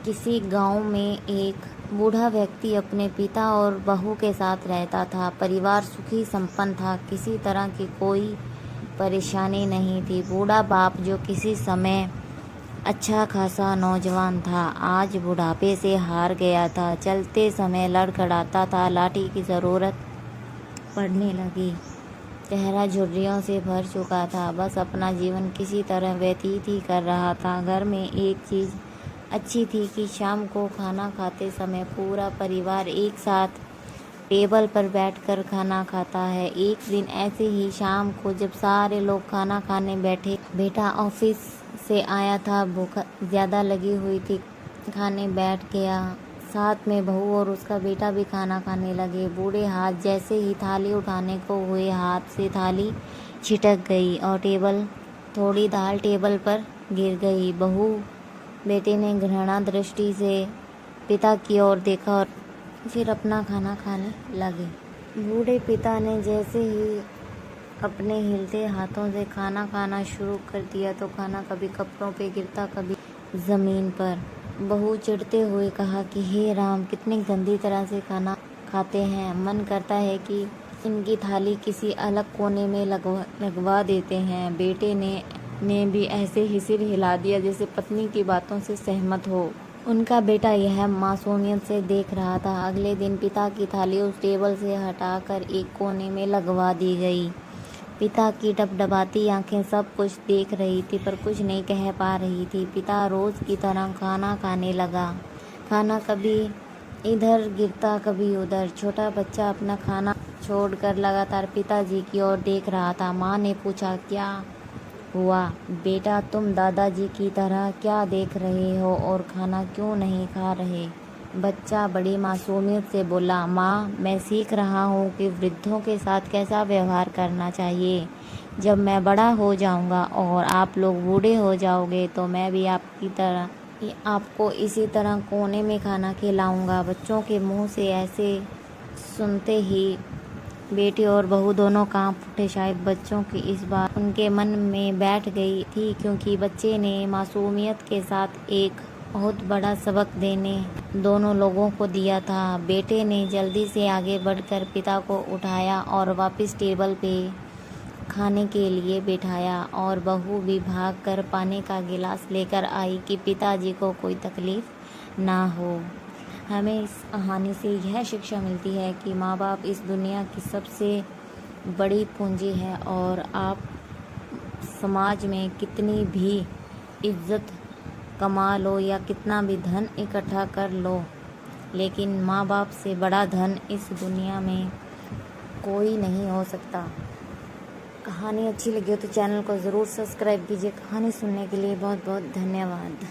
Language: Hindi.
किसी गांव में एक बूढ़ा व्यक्ति अपने पिता और बहू के साथ रहता था। परिवार सुखी संपन्न था, किसी तरह की कोई परेशानी नहीं थी। बूढ़ा बाप, जो किसी समय अच्छा खासा नौजवान था, आज बुढ़ापे से हार गया था। चलते समय लड़खड़ाता था, लाठी की ज़रूरत पड़ने लगी। चेहरा झुर्रियों से भर चुका था, बस अपना जीवन किसी तरह व्यतीत ही कर रहा था। घर में एक चीज़ अच्छी थी कि शाम को खाना खाते समय पूरा परिवार एक साथ टेबल पर बैठकर खाना खाता है। एक दिन ऐसे ही शाम को जब सारे लोग खाना खाने बैठे, बेटा ऑफिस से आया था, भूख ज़्यादा लगी हुई थी, खाने बैठ गया। साथ में बहू और उसका बेटा भी खाना खाने लगे। बूढ़े हाथ जैसे ही थाली उठाने को हुए, हाथ से थाली छिटक गई और थोड़ी दाल टेबल पर गिर गई। बहू बेटे ने घृणा दृष्टि से पिता की ओर देखा और फिर अपना खाना खाने लगे। बूढ़े पिता ने जैसे ही अपने हिलते हाथों से खाना खाना शुरू कर दिया तो खाना कभी कपड़ों पे गिरता, कभी ज़मीन पर। बहू चिढ़ते हुए कहा कि हे राम, कितनी गंदी तरह से खाना खाते हैं, मन करता है कि इनकी थाली किसी अलग कोने में लगवा देते हैं। बेटे ने भी ऐसे ही सिर हिला दिया जैसे पत्नी की बातों से सहमत हो। उनका बेटा यह मासूमियत से देख रहा था। अगले दिन पिता की थाली उस टेबल से हटाकर एक कोने में लगवा दी गई। पिता की डबडबाती आंखें सब कुछ देख रही थी पर कुछ नहीं कह पा रही थी। पिता रोज़ की तरह खाना खाने लगा। खाना कभी इधर गिरता, कभी उधर। छोटा बच्चा अपना खाना छोड़कर लगातार पिताजी की ओर देख रहा था। माँ ने पूछा, क्या हुआ बेटा, तुम दादाजी की तरह क्या देख रहे हो और खाना क्यों नहीं खा रहे? बच्चा बड़ी मासूमियत से बोला, माँ, मैं सीख रहा हूँ कि वृद्धों के साथ कैसा व्यवहार करना चाहिए। जब मैं बड़ा हो जाऊँगा और आप लोग बूढ़े हो जाओगे तो मैं भी आपको इसी तरह कोने में खाना खिलाऊँगा। बच्चों के मुँह से ऐसे सुनते ही बेटे और बहू दोनों कांप उठे। शायद बच्चों की इस बात उनके मन में बैठ गई थी, क्योंकि बच्चे ने मासूमियत के साथ एक बहुत बड़ा सबक देने दोनों लोगों को दिया था। बेटे ने जल्दी से आगे बढ़कर पिता को उठाया और वापस टेबल पे खाने के लिए बिठाया, और बहू भी भागकर पानी का गिलास लेकर आई कि पिताजी को कोई तकलीफ ना हो। हमें इस कहानी से यह शिक्षा मिलती है कि माँ बाप इस दुनिया की सबसे बड़ी पूंजी है, और आप समाज में कितनी भी इज्जत कमा लो या कितना भी धन इकट्ठा कर लो, लेकिन माँ बाप से बड़ा धन इस दुनिया में कोई नहीं हो सकता। कहानी अच्छी लगी हो तो चैनल को ज़रूर सब्सक्राइब कीजिए। कहानी सुनने के लिए बहुत बहुत धन्यवाद।